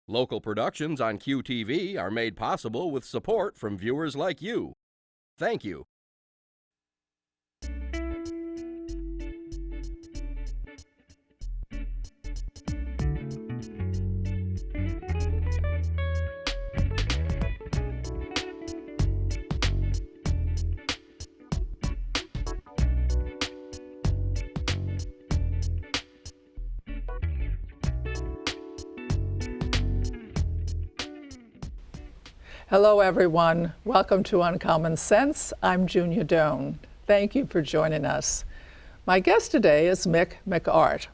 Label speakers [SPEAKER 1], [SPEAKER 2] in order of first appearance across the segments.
[SPEAKER 1] Local productions on QTV are made possible with support from viewers like you. Thank you.
[SPEAKER 2] Hello, everyone. Welcome to Uncommon Sense. I'm Junia Doan. Thank you for joining us. My guest today is Mick McArt,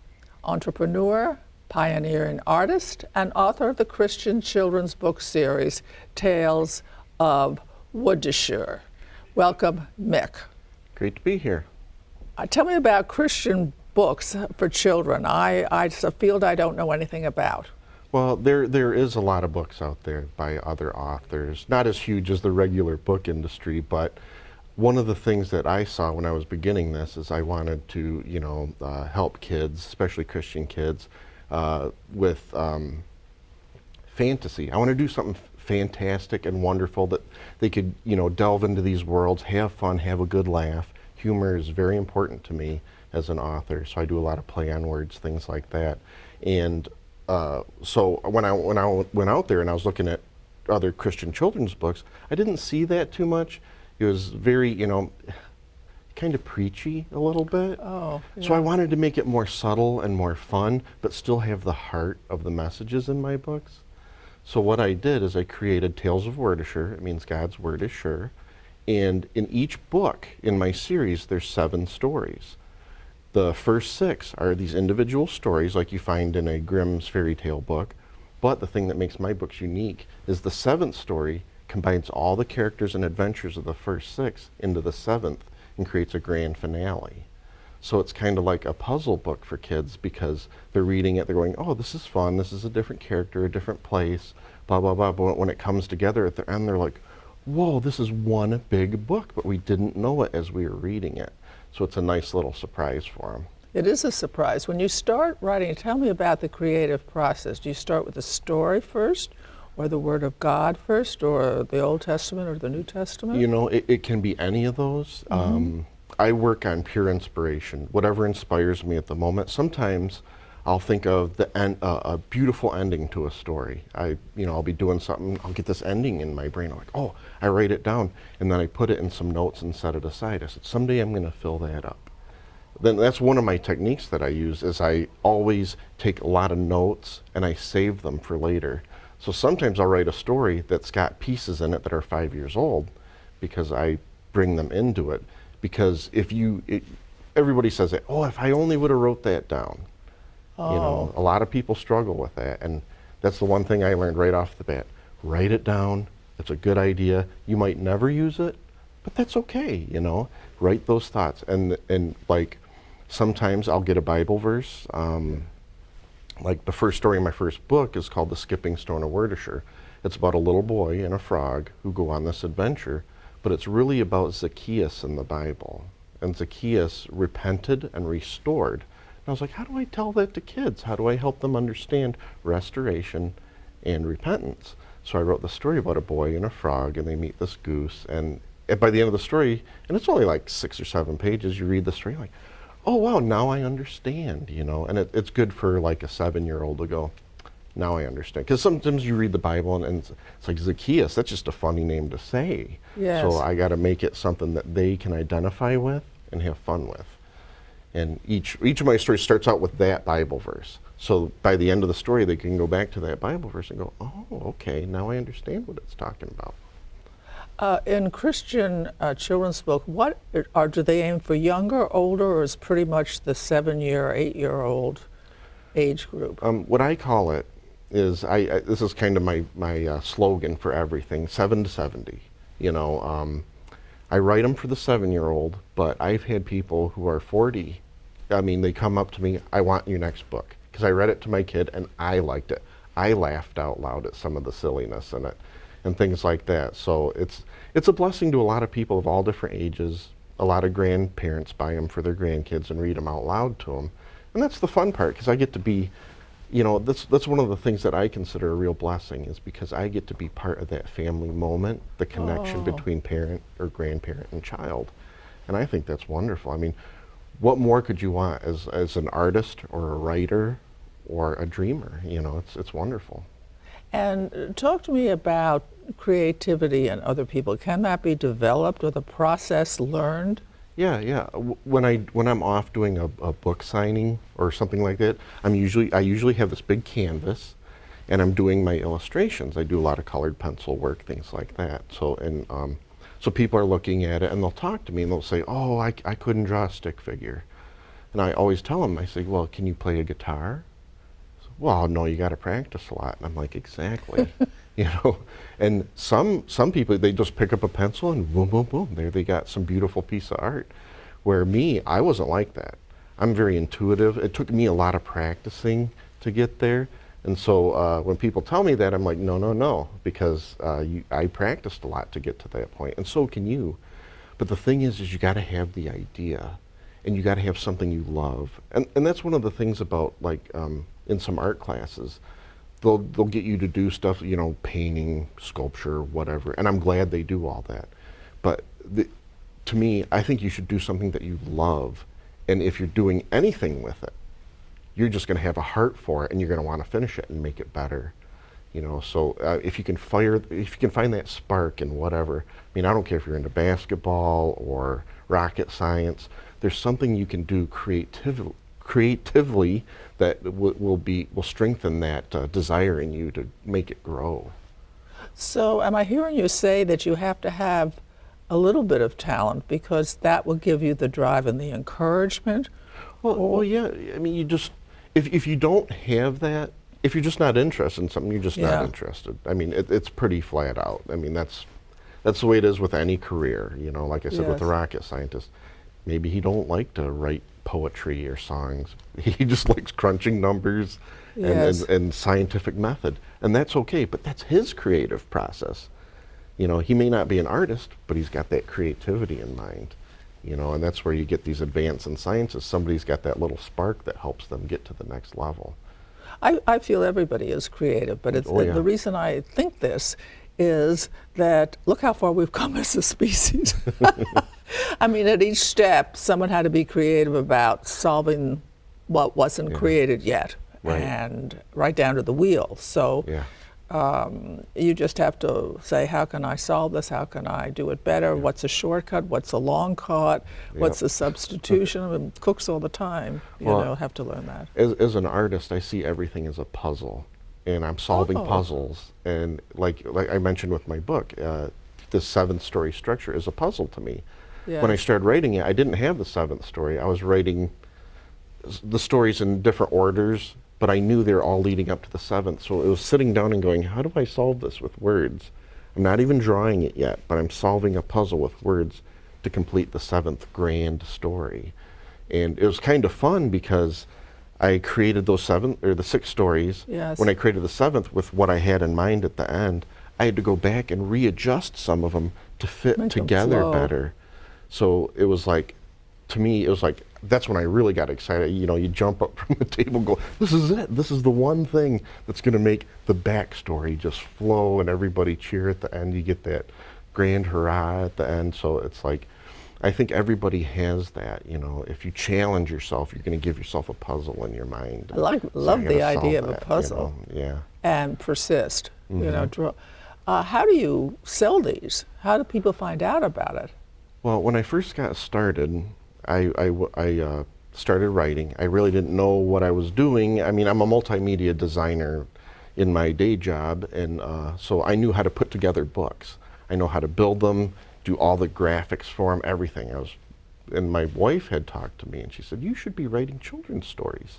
[SPEAKER 2] entrepreneur, pioneering artist, and author of the Christian children's book series, Tales of Woodshire. Welcome, Mick.
[SPEAKER 3] Great to be here.
[SPEAKER 2] Tell me about Christian books for children. It's a field I don't know anything about.
[SPEAKER 3] Well, there is a lot of books out there by other authors, not as huge as the regular book industry, but one of the things that I saw when I was beginning this is I wanted to, help kids, especially Christian kids, with fantasy. I want to do something fantastic and wonderful that they could, delve into these worlds, have fun, have a good laugh. Humor is very important to me as an author, so I do a lot of play on words, things like that. And so when I went out there and I was looking at other Christian children's books, I didn't see that too much. It was very, kind of preachy a little bit.
[SPEAKER 2] Oh, yeah.
[SPEAKER 3] So I wanted to make it more subtle and more fun, but still have the heart of the messages in my books. So what I did is I created Tales of Woodshire. It means God's word is sure. And in each book in my series, there's 7 stories. The first 6 are these individual stories like you find in a Grimm's fairy tale book, but the thing that makes my books unique is the 7th story combines all the characters and adventures of the first 6 into the 7th and creates a grand finale. So it's kind of like a puzzle book for kids because they're reading it, they're going, oh, this is fun, this is a different character, a different place, blah, blah, blah. But when it comes together at the end, they're like, whoa, this is one big book, but we didn't know it as we were reading it. So it's a nice little surprise for them.
[SPEAKER 2] It is a surprise. When you start writing, tell me about the creative process. Do you start with the story first, or the Word of God first, or the Old Testament or the New Testament?
[SPEAKER 3] It can be any of those. Mm-hmm. I work on pure inspiration, whatever inspires me at the moment. Sometimes I'll think of a beautiful ending to a story. I'll be doing something, I'll get this ending in my brain. I'm like, oh, I write it down, and then I put it in some notes and set it aside. I said, someday I'm going to fill that up. Then that's one of my techniques that I use is I always take a lot of notes and I save them for later. So sometimes I'll write a story that's got pieces in it that are 5 years old because I bring them into it. Because everybody says that, oh, if I only would have wrote that down.
[SPEAKER 2] Oh.
[SPEAKER 3] A lot of people struggle with that, and that's the one thing I learned right off the bat. Write it down. It's a good idea. You might never use it, but that's okay, Write those thoughts. And like, sometimes I'll get a Bible verse. Like the first story in my first book is called The Skipping Stone of Woodshire. It's about a little boy and a frog who go on this adventure, but it's really about Zacchaeus in the Bible. And Zacchaeus repented and restored. And I was like, how do I tell that to kids? How do I help them understand restoration and repentance? So I wrote the story about a boy and a frog, and they meet this goose. And by the end of the story, and it's only like 6 or 7 pages, you read the story, like, oh, wow, now I understand, And it's good for like a 7-year-old to go, now I understand. Because sometimes you read the Bible, and it's like Zacchaeus, that's just a funny name to say.
[SPEAKER 2] Yes.
[SPEAKER 3] So I got to make it something that they can identify with and have fun with. And each of my stories starts out with that Bible verse. So by the end of the story, they can go back to that Bible verse and go, oh, okay, now I understand what it's talking about.
[SPEAKER 2] In Christian children's book, do they aim for younger, older, or is pretty much the 7-year, 8-year-old age group?
[SPEAKER 3] What I call it is, this is kind of my slogan for everything, 7 to 70. I write them for the 7-year-old, but I've had people who are 40. They come up to me, I want your next book, because I read it to my kid and I liked it. I laughed out loud at some of the silliness in it and things like that. So it's a blessing to a lot of people of all different ages. A lot of grandparents buy them for their grandkids and read them out loud to them. And that's the fun part, because I get to be you know, that's one of the things that I consider a real blessing, is because I get to be part of that family moment, the connection between parent or grandparent and child. And I think that's wonderful. I mean, what more could you want as an artist or a writer or a dreamer? You know, it's wonderful.
[SPEAKER 2] And talk to me about creativity in other people. Can that be developed or the process learned?
[SPEAKER 3] Yeah. When I'm off doing a book signing or something like that, I usually have this big canvas, and I'm doing my illustrations. I do a lot of colored pencil work, things like that. So people are looking at it, and they'll talk to me, and they'll say, "Oh, I couldn't draw a stick figure," and I always tell them, I say, "Well, can you play a guitar?" So, well, no, you got to practice a lot. And I'm like, exactly. You know, and some people, they just pick up a pencil and boom, boom, boom, there they got some beautiful piece of art. Where me, I wasn't like that. I'm very intuitive. It took me a lot of practicing to get there. And so when people tell me that, I'm like, no, because I practiced a lot to get to that point, and so can you. But the thing is you got to have the idea, and you got to have something you love. And that's one of the things about, like, in some art classes, they'll get you to do stuff, you know, painting, sculpture, whatever, and I'm glad they do all that. But to me, I think you should do something that you love, and if you're doing anything with it, you're just going to have a heart for it, and you're going to want to finish it and make it better, you know. So if you can find that spark in whatever, I mean, I don't care if you're into basketball or rocket science, there's something you can do creatively that will strengthen that desire in you to make it grow.
[SPEAKER 2] So am I hearing you say that you have to have a little bit of talent because that will give you the drive and the encouragement?
[SPEAKER 3] Well, yeah. I mean, you just, if you don't have that, if you're just not interested in something, you're just not interested. I mean, it's pretty flat out. I mean, that's the way it is with any career. You know, like I said, with a rocket scientist, maybe he don't like to write poetry or songs. He just likes crunching numbers and scientific method, and that's okay. But that's his creative process. You know, he may not be an artist, but he's got that creativity in mind. You know, and that's where you get these advance in sciences. Somebody's got that little spark that helps them get to the next level.
[SPEAKER 2] I feel everybody is creative, but it's, the reason I think this is that look how far we've come as a species. I mean, at each step, someone had to be creative about solving what wasn't created yet, and right down to the wheel. So you just have to say, how can I solve this? How can I do it better? What's a shortcut? What's a long cut? What's a substitution? I mean, cooks all the time, you know, have to learn that.
[SPEAKER 3] As an artist, I see everything as a puzzle, and I'm solving puzzles. And like I mentioned with my book, the 7th story structure is a puzzle to me. When I started writing it, I didn't have the 7th story. I was writing the stories in different orders, but I knew they were all leading up to the 7th. So it was sitting down and going, how do I solve this with words? I'm not even drawing it yet, but I'm solving a puzzle with words to complete the 7th grand story. And it was kind of fun because I created those the 6 stories. When I created the 7th with what I had in mind at the end, I had to go back and readjust some of them to fit together better. So it was like, to me, it was like, that's when I really got excited. You know, you jump up from the table and go, this is it. This is the one thing that's going to make the backstory just flow and everybody cheer at the end. You get that grand hurrah at the end. So it's like, I think everybody has that. You know, if you challenge yourself, you're going to give yourself a puzzle in your mind.
[SPEAKER 2] I love the idea of a puzzle.
[SPEAKER 3] You know?
[SPEAKER 2] And persist. You know, draw. How do you sell these? How do people find out about it?
[SPEAKER 3] Well, when I first got started, I started writing. I really didn't know what I was doing. I mean, I'm a multimedia designer in my day job, and so I knew how to put together books. I know how to build them, do all the graphics for them, everything. And my wife had talked to me, and she said, you should be writing children's stories.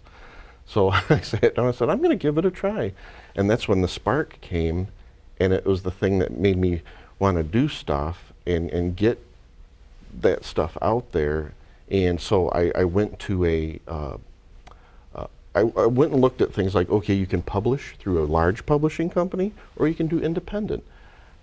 [SPEAKER 3] So I said, I'm going to give it a try. And that's when the spark came, and it was the thing that made me want to do stuff and get that stuff out there. And so I went to I went and looked at things like, okay, you can publish through a large publishing company, or you can do independent.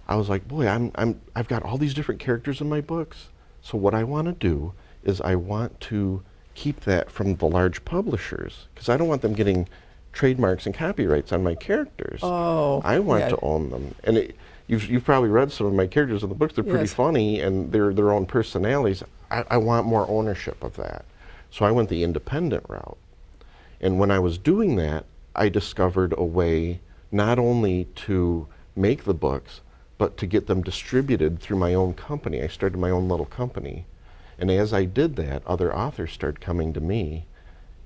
[SPEAKER 3] I was like, boy, I've got all these different characters in my books. So what I want to do is I want to keep that from the large publishers, because I don't want them getting trademarks and copyrights on my characters.
[SPEAKER 2] Oh,
[SPEAKER 3] I want
[SPEAKER 2] yeah.
[SPEAKER 3] to own them. And you've probably read some of my characters in the books. They're pretty
[SPEAKER 2] Yes.
[SPEAKER 3] funny, and they're their own personalities. I want more ownership of that. So I went the independent route. And when I was doing that, I discovered a way not only to make the books, but to get them distributed through my own company. I started my own little company. And as I did that, other authors started coming to me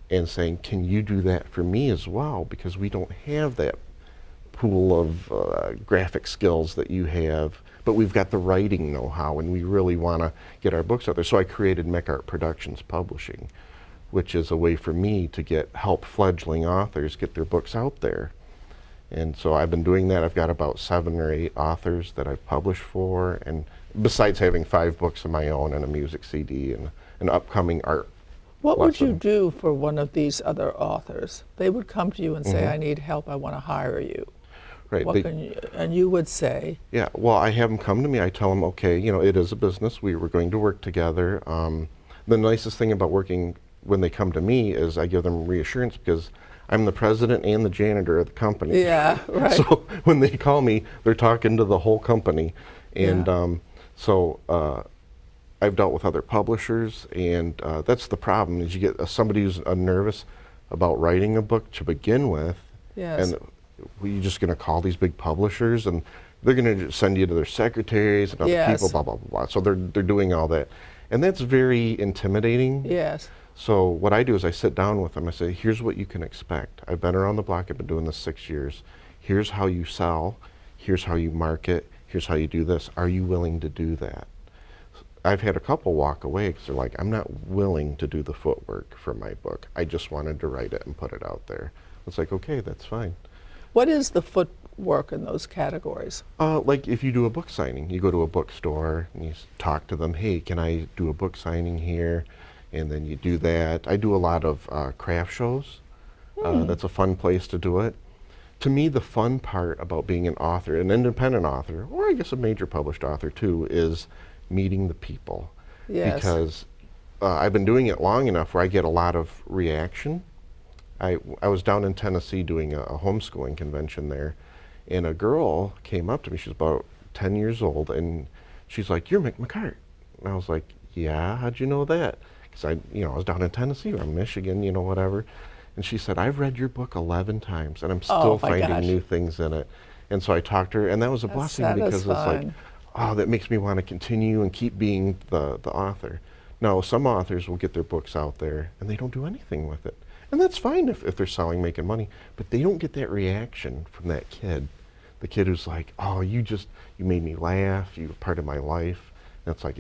[SPEAKER 3] and saying, can you do that for me as well? Because we don't have that pool of graphic skills that you have, but we've got the writing know-how, and we really want to get our books out there. So I created McArt Productions Publishing, which is a way for me to help fledgling authors get their books out there. And so I've been doing that. I've got about 7 or 8 authors that I've published for, and besides having 5 books of my own and a music CD and an upcoming art
[SPEAKER 2] What would you
[SPEAKER 3] lesson.
[SPEAKER 2] do for one of these other authors? They would come to you and say, I need help, I want to hire you.
[SPEAKER 3] Right.
[SPEAKER 2] What can you, and you would say,
[SPEAKER 3] Yeah, well, I have them come to me. I tell them, okay, it is a business. We're going to work together. The nicest thing about working when they come to me is I give them reassurance because I'm the president and the janitor of the company.
[SPEAKER 2] yeah, right.
[SPEAKER 3] So when they call me, they're talking to the whole company. And
[SPEAKER 2] Yeah.
[SPEAKER 3] I've dealt with other publishers, and that's the problem, is you get somebody who's nervous about writing a book to begin with.
[SPEAKER 2] Yes.
[SPEAKER 3] And you're just going to call these big publishers, and they're going to send you to their secretaries and other
[SPEAKER 2] Yes.
[SPEAKER 3] people, blah, blah, blah, blah. So they're doing all that. And that's very intimidating.
[SPEAKER 2] Yes.
[SPEAKER 3] So what I do is I sit down with them. I say, here's what you can expect. I've been around the block. I've been doing this 6 years. Here's how you sell. Here's how you market. Here's how you do this. Are you willing to do that? I've had a couple walk away because they're like, I'm not willing to do the footwork for my book. I just wanted to write it and put it out there. It's like, okay, that's fine.
[SPEAKER 2] What is the footwork in those categories?
[SPEAKER 3] Like if you do a book signing, you go to a bookstore and you talk to them, hey, can I do a book signing here? And then you do that. I do a lot of craft shows. That's a fun place to do it. To me, the fun part about being an author, an independent author, or I guess a major published author too, is meeting the people.
[SPEAKER 2] Yes.
[SPEAKER 3] Because I've been doing it long enough where I get a lot of reaction. I was down in Tennessee doing a homeschooling convention there, and a girl came up to me. She's about 10 years old, and she's like, "You're Mick McArt." And I was like, "Yeah, how'd you know that?" Because I was down in Tennessee or Michigan, whatever. And she said, "I've read your book 11 times, and I'm still
[SPEAKER 2] my
[SPEAKER 3] finding
[SPEAKER 2] gosh.
[SPEAKER 3] new things in it." And so I talked to her, and that was a blessing because it's like,
[SPEAKER 2] satisfying.
[SPEAKER 3] oh, that makes me want to continue and keep being the author. Now, some authors will get their books out there, and they don't do anything with it. And that's fine if they're selling, making money, but they don't get that reaction from that kid. The kid who's like, oh, you made me laugh, you were part of my life. And it's like,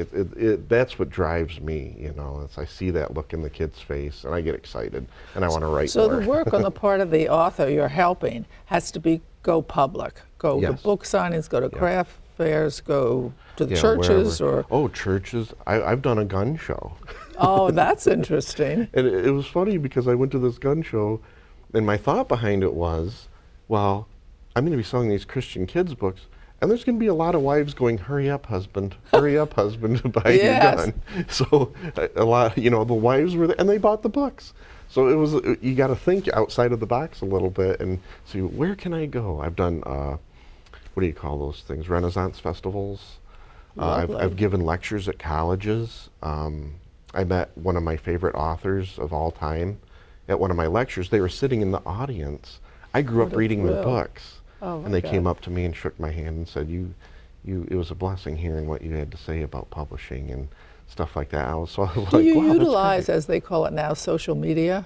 [SPEAKER 3] that's what drives me, It's, I see that look in the kid's face, and I get excited, and I want to write
[SPEAKER 2] So
[SPEAKER 3] more.
[SPEAKER 2] the work on the part of the author you're helping has to go public, go to
[SPEAKER 3] Yes.
[SPEAKER 2] book signings, go to craft fairs, go to the
[SPEAKER 3] Yeah,
[SPEAKER 2] churches,
[SPEAKER 3] wherever. Oh, churches. I've done a gun show.
[SPEAKER 2] oh, that's interesting.
[SPEAKER 3] And it was funny because I went to this gun show, and my thought behind it was, well, I'm going to be selling these Christian kids books, and there's going to be a lot of wives going, hurry up, husband, to buy
[SPEAKER 2] Yes.
[SPEAKER 3] your gun. So a lot, the wives were there, and they bought the books. So it was, you got to think outside of the box a little bit and see, where can I go? I've done, what do you call those things? Renaissance festivals.
[SPEAKER 2] Lovely.
[SPEAKER 3] I've given lectures at colleges. I met one of my favorite authors of all time at one of my lectures. They were sitting in the audience. I grew
[SPEAKER 2] What
[SPEAKER 3] up
[SPEAKER 2] a
[SPEAKER 3] reading their
[SPEAKER 2] thrill.
[SPEAKER 3] books.
[SPEAKER 2] Oh, my
[SPEAKER 3] And they came
[SPEAKER 2] God.
[SPEAKER 3] up to me and shook my hand and said, it was a blessing hearing what you had to say about publishing and stuff like that. I was like,
[SPEAKER 2] Do you
[SPEAKER 3] wow, that's
[SPEAKER 2] utilize,
[SPEAKER 3] great.
[SPEAKER 2] as they call it now, social media?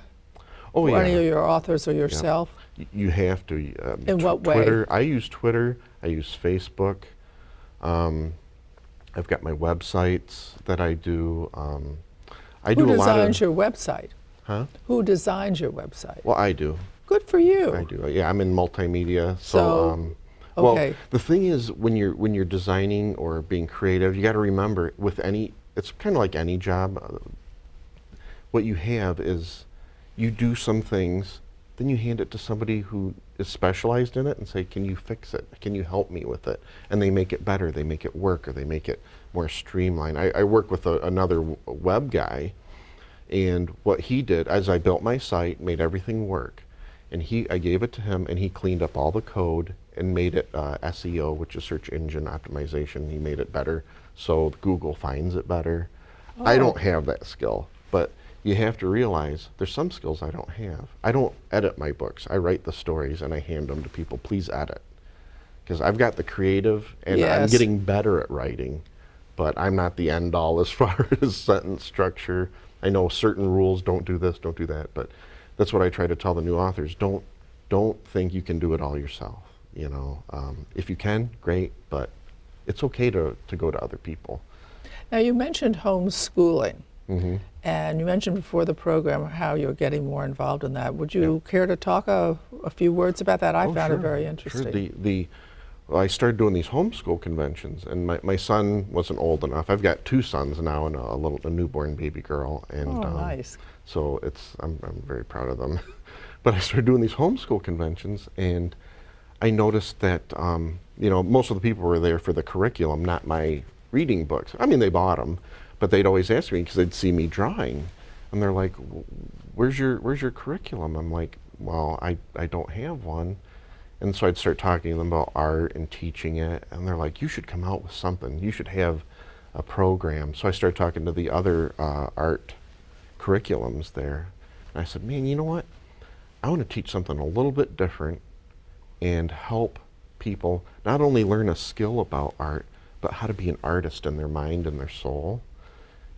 [SPEAKER 3] Oh,
[SPEAKER 2] For any
[SPEAKER 3] yeah.
[SPEAKER 2] of your authors or yourself?
[SPEAKER 3] You have to.
[SPEAKER 2] In what way?
[SPEAKER 3] Twitter. I use Twitter. I use Facebook. I've got my websites that I do. I
[SPEAKER 2] Who
[SPEAKER 3] do a lot of.
[SPEAKER 2] designs your website?
[SPEAKER 3] Huh?
[SPEAKER 2] Who designs your website?
[SPEAKER 3] Well, I do.
[SPEAKER 2] Good for you.
[SPEAKER 3] I do. Yeah, I'm in multimedia.
[SPEAKER 2] So,
[SPEAKER 3] well,
[SPEAKER 2] okay.
[SPEAKER 3] the thing is, when you're designing or being creative, you got to remember it's kind of like any job. What you have is, you do some things, then you hand it to somebody who is specialized in it and say, can you fix it? Can you help me with it? And they make it better. They make it work, or they make it more streamlined. I work with another web guy, and what he did, as I built my site, made everything work, And I gave it to him, and he cleaned up all the code and made it SEO, which is search engine optimization. He made it better so Google finds it better. I don't have that skill, but you have to realize there's some skills I don't have. I don't edit my books. I write the stories and I hand them to people. Please edit. Because I've got the creative, and I'm
[SPEAKER 2] Yes.
[SPEAKER 3] getting better at writing, but I'm not the end all as far as sentence structure. I know certain rules, don't do this, don't do that, but that's what I try to tell the new authors. Don't think you can do it all yourself. You know, if you can, great, but it's okay to go to other people.
[SPEAKER 2] Now, you mentioned homeschooling,
[SPEAKER 3] Mm-hmm.
[SPEAKER 2] and you mentioned before the program how you're getting more involved in that. Would you care to talk a few words about that? I found it very interesting.
[SPEAKER 3] Sure. Well, I started doing these homeschool conventions, and my son wasn't old enough. I've got 2 sons now and a newborn baby girl, and
[SPEAKER 2] Nice.
[SPEAKER 3] so I'm very proud of them. But I started doing these homeschool conventions, and I noticed that most of the people were there for the curriculum, not my reading books. I mean, they bought them, but they'd always ask me because they'd see me drawing, and they're like, "Where's your curriculum?" I'm like, "Well, I don't have one." And so I'd start talking to them about art and teaching it, and they're like, "You should come out with something. You should have a program." So I started talking to the other art curriculums there, and I said, "Man, you know what? I want to teach something a little bit different and help people not only learn a skill about art, but how to be an artist in their mind and their soul."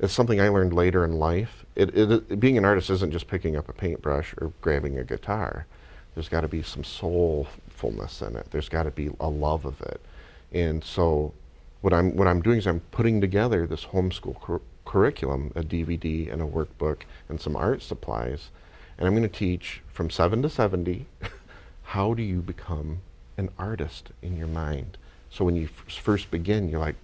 [SPEAKER 3] It's something I learned later in life. Being an artist isn't just picking up a paintbrush or grabbing a guitar. There's got to be some soulfulness in it. There's got to be a love of it. And so what I'm doing is I'm putting together this homeschool curriculum, a DVD and a workbook and some art supplies. And I'm going to teach from 7 to 70, how do you become an artist in your mind? So when you first begin, you're like,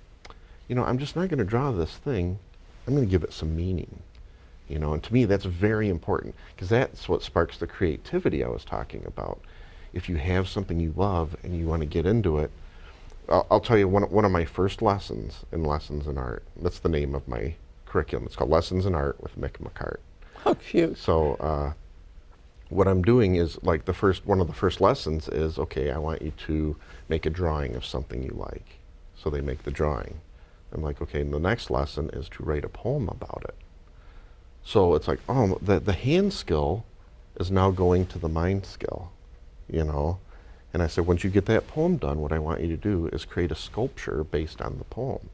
[SPEAKER 3] I'm just not going to draw this thing. I'm going to give it some meaning. And to me, that's very important, because that's what sparks the creativity I was talking about. If you have something you love and you want to get into it, I'll tell you one of my first lessons in Art. That's the name of my curriculum. It's called Lessons in Art with Mick McArt.
[SPEAKER 2] How cute.
[SPEAKER 3] So what I'm doing is, like, one of the first lessons is, okay, I want you to make a drawing of something you like. So they make the drawing. I'm like, okay, and the next lesson is to write a poem about it. So it's like, the hand skill is now going to the mind skill, And I said, once you get that poem done, what I want you to do is create a sculpture based on the poem.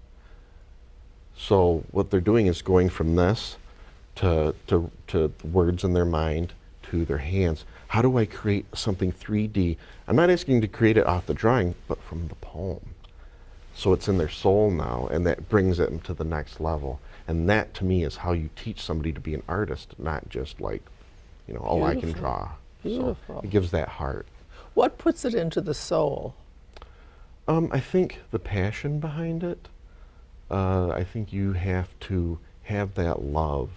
[SPEAKER 3] So what they're doing is going from this to words in their mind to their hands. How do I create something 3D? I'm not asking to create it off the drawing, but from the poem. So it's in their soul now, and that brings them to the next level. And that, to me, is how you teach somebody to be an artist, not just like, I can draw.
[SPEAKER 2] Beautiful.
[SPEAKER 3] So it gives that heart.
[SPEAKER 2] What puts it into the soul?
[SPEAKER 3] I think the passion behind it. I think you have to have that love.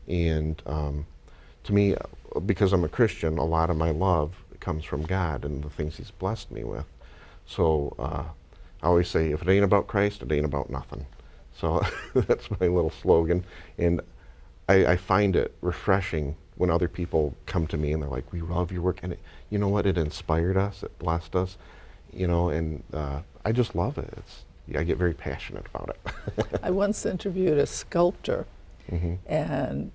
[SPEAKER 3] And to me, because I'm a Christian, a lot of my love comes from God and the things He's blessed me with. So I always say, if it ain't about Christ, it ain't about nothing. So that's my little slogan. And I find it refreshing when other people come to me and they're like, "We love your work." And you know what? It inspired us. It blessed us. And I just love it. I get very passionate about it.
[SPEAKER 2] I once interviewed a sculptor,
[SPEAKER 3] Mm-hmm.
[SPEAKER 2] and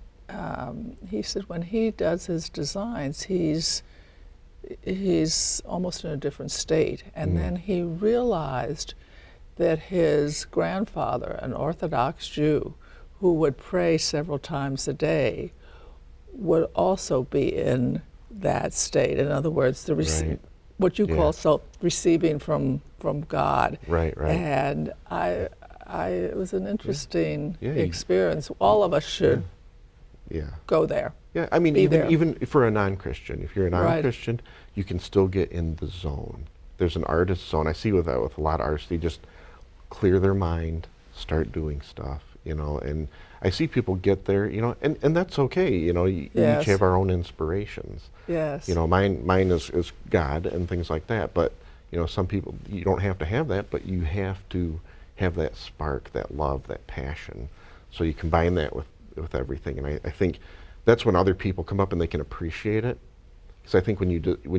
[SPEAKER 2] he said when he does his designs, he's almost in a different state. And then he realized that his grandfather, an Orthodox Jew, who would pray several times a day, would also be in that state. In other words,
[SPEAKER 3] Right.
[SPEAKER 2] what you call receiving from God.
[SPEAKER 3] Right.
[SPEAKER 2] And it was an interesting
[SPEAKER 3] Yeah,
[SPEAKER 2] experience. All of us should
[SPEAKER 3] Yeah.
[SPEAKER 2] go there.
[SPEAKER 3] Yeah, I mean,
[SPEAKER 2] Be there.
[SPEAKER 3] even for a non-Christian, if you're a
[SPEAKER 2] Right.
[SPEAKER 3] non-Christian, you can still get in the zone. There's an artist zone. I see with a lot of artists, they just clear their mind, start doing stuff, and I see people get there, and that's okay, we
[SPEAKER 2] Yes.
[SPEAKER 3] each have our own inspirations.
[SPEAKER 2] Yes.
[SPEAKER 3] Mine is God and things like that, but, some people, you don't have to have that, but you have to have that spark, that love, that passion. So you combine that with everything, and I think that's when other people come up and they can appreciate it. Because I think when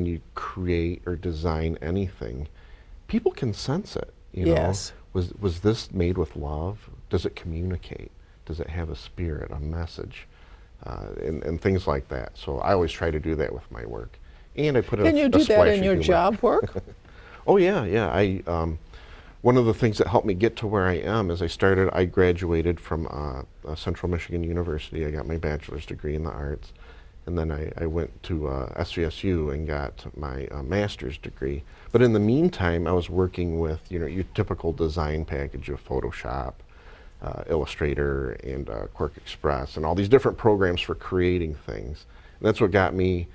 [SPEAKER 3] you create or design anything, people can sense it. You
[SPEAKER 2] Yes.
[SPEAKER 3] know, was this made with love? Does it communicate? Does it have a spirit, a message, and things like that? So I always try to do that with my work, and I put
[SPEAKER 2] Can you do that in your job work?
[SPEAKER 3] Oh yeah, yeah. One of the things that helped me get to where I am is I graduated from Central Michigan University. I got my bachelor's degree in the arts, and then I went to SVSU and got my master's degree. But in the meantime, I was working with, you know, your typical design package of Photoshop, Illustrator, and Quark Express, and all these different programs for creating things. And that's what got me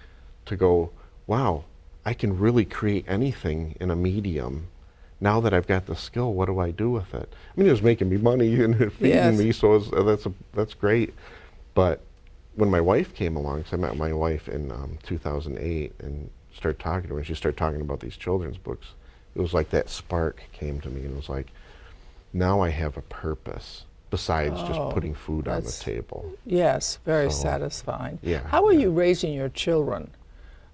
[SPEAKER 3] to go, wow, I can really create anything in a medium. Now that I've got the skill, what do I do with it? I mean, it was making me money and feeding
[SPEAKER 2] Yes.
[SPEAKER 3] me, so that's great. But when my wife came along, 'cause I met my wife in 2008 and started talking to her, and she started talking about these children's books, it was like that spark came to me, and it was like, now I have a purpose besides just
[SPEAKER 2] Oh,
[SPEAKER 3] putting food on the
[SPEAKER 2] that's-
[SPEAKER 3] table.
[SPEAKER 2] Yes, very
[SPEAKER 3] So,
[SPEAKER 2] satisfying.
[SPEAKER 3] yeah,
[SPEAKER 2] How are
[SPEAKER 3] yeah.
[SPEAKER 2] you raising your children?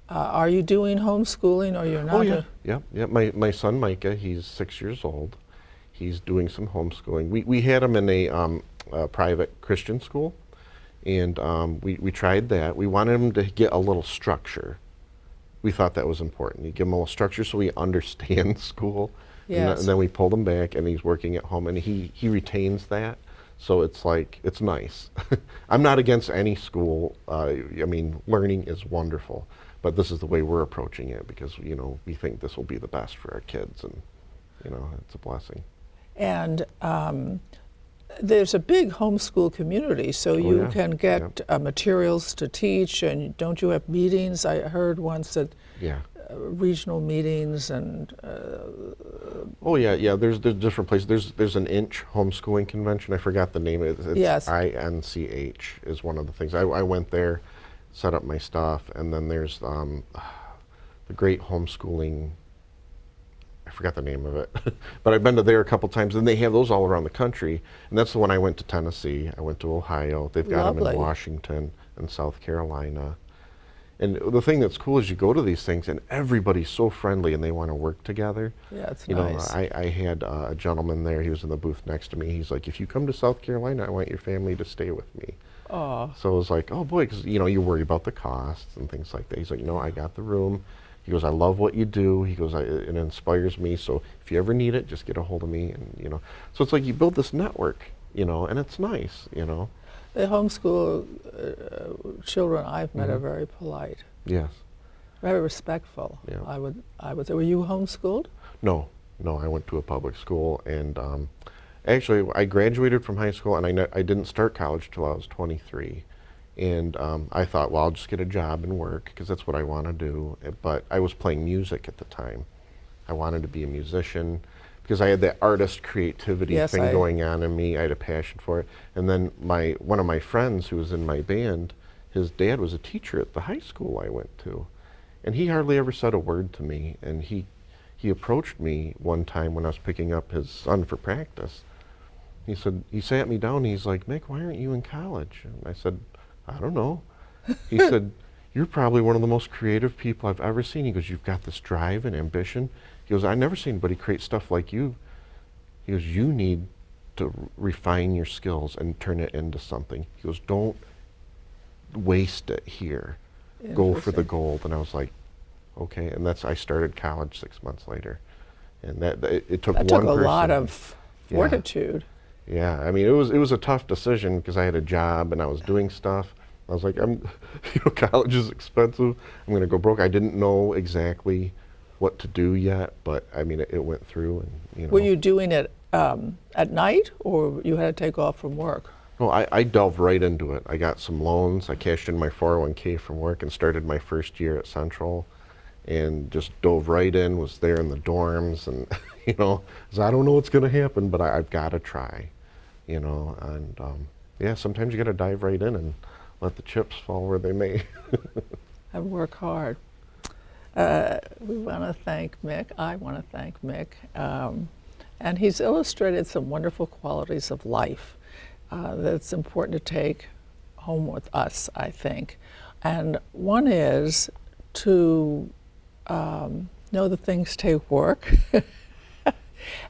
[SPEAKER 2] Are you doing homeschooling or you're not?
[SPEAKER 3] Oh yeah, yeah. My son Micah, he's 6 years old. He's doing some homeschooling. We had him in a private Christian school, and we tried that. We wanted him to get a little structure. We thought that was important. You give him a little structure so he understands school.
[SPEAKER 2] Yes.
[SPEAKER 3] And then we pulled him back, and he's working at home, and he retains that. So it's like, it's nice. I'm not against any school. I mean, learning is wonderful, but this is the way we're approaching it because, you know, we think this will be the best for our kids, and, you know, it's a blessing.
[SPEAKER 2] And there's a big homeschool community, so you
[SPEAKER 3] yeah,
[SPEAKER 2] can get materials to teach, and don't you have meetings? I heard once that
[SPEAKER 3] Yeah.
[SPEAKER 2] regional meetings and
[SPEAKER 3] Oh yeah. There's different places. There's an Inch homeschooling convention. I forgot the name. It's
[SPEAKER 2] Yes.
[SPEAKER 3] INCH is one of the things. I went there, set up my stuff, and then there's the Great Homeschooling. I forgot the name of it, but I've been to there a couple times, and they have those all around the country. And that's the one I went to Tennessee. I went to Ohio. They've got them
[SPEAKER 2] Lovely.
[SPEAKER 3] in Washington and South Carolina. And the thing that's cool is you go to these things, and everybody's so friendly, and they want to work together.
[SPEAKER 2] yeah, it's
[SPEAKER 3] You
[SPEAKER 2] nice.
[SPEAKER 3] know, I had a gentleman there. He was in the booth next to me. He's like, if you come to South Carolina, I want your family to stay with me.
[SPEAKER 2] Oh,
[SPEAKER 3] So I was like, oh boy, because you know, you worry about the costs and things like that. He's like, no, I got the room. He goes, I love what you do. He goes, it inspires me. So if you ever need it, just get a hold of me. And you know, so it's like you build this network, you know, and it's nice, you know.
[SPEAKER 2] the homeschool children I've met are very polite,
[SPEAKER 3] Yes.
[SPEAKER 2] very respectful.
[SPEAKER 3] Yeah.
[SPEAKER 2] I would say, were you homeschooled?
[SPEAKER 3] No, I went to a public school, and actually, I graduated from high school, and I didn't start college till I was 23. And I thought, well, I'll just get a job and work, because that's what I want to do. But I was playing music at the time. I wanted to be a musician, because I had that artist creativity
[SPEAKER 2] Yes,
[SPEAKER 3] thing going on in me. I had a passion for it. And then one of my friends who was in my band, his dad was a teacher at the high school I went to. And he hardly ever said a word to me. And he approached me one time when I was picking up his son for practice. He sat me down, and he's like, Mick, why aren't you in college? And I said, I don't know. He said, you're probably one of the most creative people I've ever seen. He goes, you've got this drive and ambition. He goes, I've never seen anybody create stuff like you. He goes, you need to refine your skills and turn it into something. He goes, don't waste it here. Go for the
[SPEAKER 2] Interesting.
[SPEAKER 3] gold. And I was like, okay. And I started college 6 months later. And it took
[SPEAKER 2] That
[SPEAKER 3] one
[SPEAKER 2] took a
[SPEAKER 3] person.
[SPEAKER 2] lot of
[SPEAKER 3] Yeah.
[SPEAKER 2] fortitude.
[SPEAKER 3] Yeah, I mean, it was a tough decision because I had a job and I was doing stuff. I was like, college is expensive. I'm going to go broke. I didn't know exactly what to do yet, but I mean, it went through, and you know.
[SPEAKER 2] Were you doing it at night, or you had to take off from work?
[SPEAKER 3] No, I delved right into it. I got some loans. I cashed in my 401k from work and started my first year at Central, and just dove right in. Was there in the dorms, and you know, so I don't know what's going to happen, but I've got to try, you know. And yeah, sometimes you got to dive right in and let the chips fall where they may.
[SPEAKER 2] And work hard. We want to thank Mick. I want to thank Mick. And he's illustrated some wonderful qualities of life that's important to take home with us, I think. And one is to know that things take work.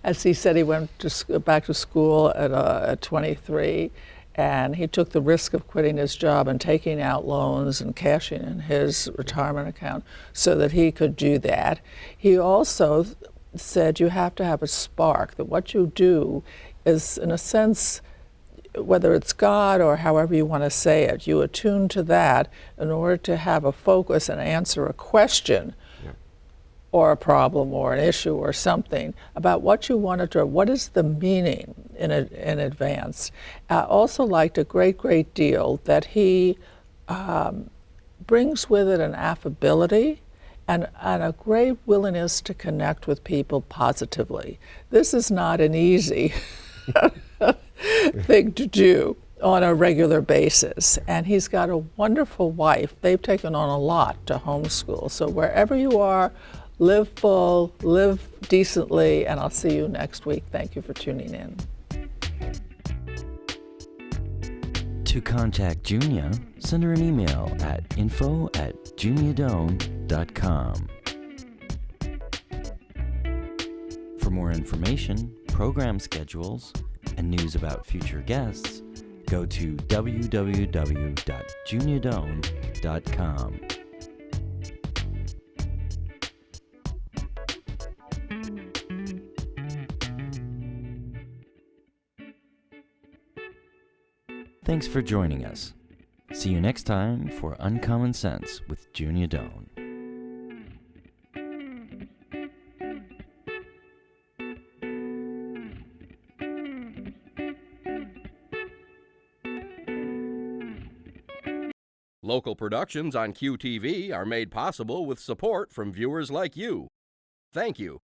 [SPEAKER 2] As he said, he went back to school at 23, and he took the risk of quitting his job and taking out loans and cashing in his retirement account so that he could do that. He also said you have to have a spark, that what you do is, in a sense, whether it's God or however you want to say it, you attune to that in order to have a focus and answer a question or a problem or an issue or something about what you want to do. What is the meaning in advance? I also liked a great deal that he brings with it an affability and a great willingness to connect with people positively. This is not an easy thing to do on a regular basis. And he's got a wonderful wife. They've taken on a lot to homeschool. So wherever you are, live full, live decently, and I'll see you next week. Thank you for tuning in.
[SPEAKER 4] To contact Junia, send her an email at info@juniadoan.com. For more information, program schedules, and news about future guests, go to www.juniadoan.com. Thanks for joining us. See you next time for Uncommon Sense with Junia Doan.
[SPEAKER 1] Local productions on QTV are made possible with support from viewers like you. Thank you.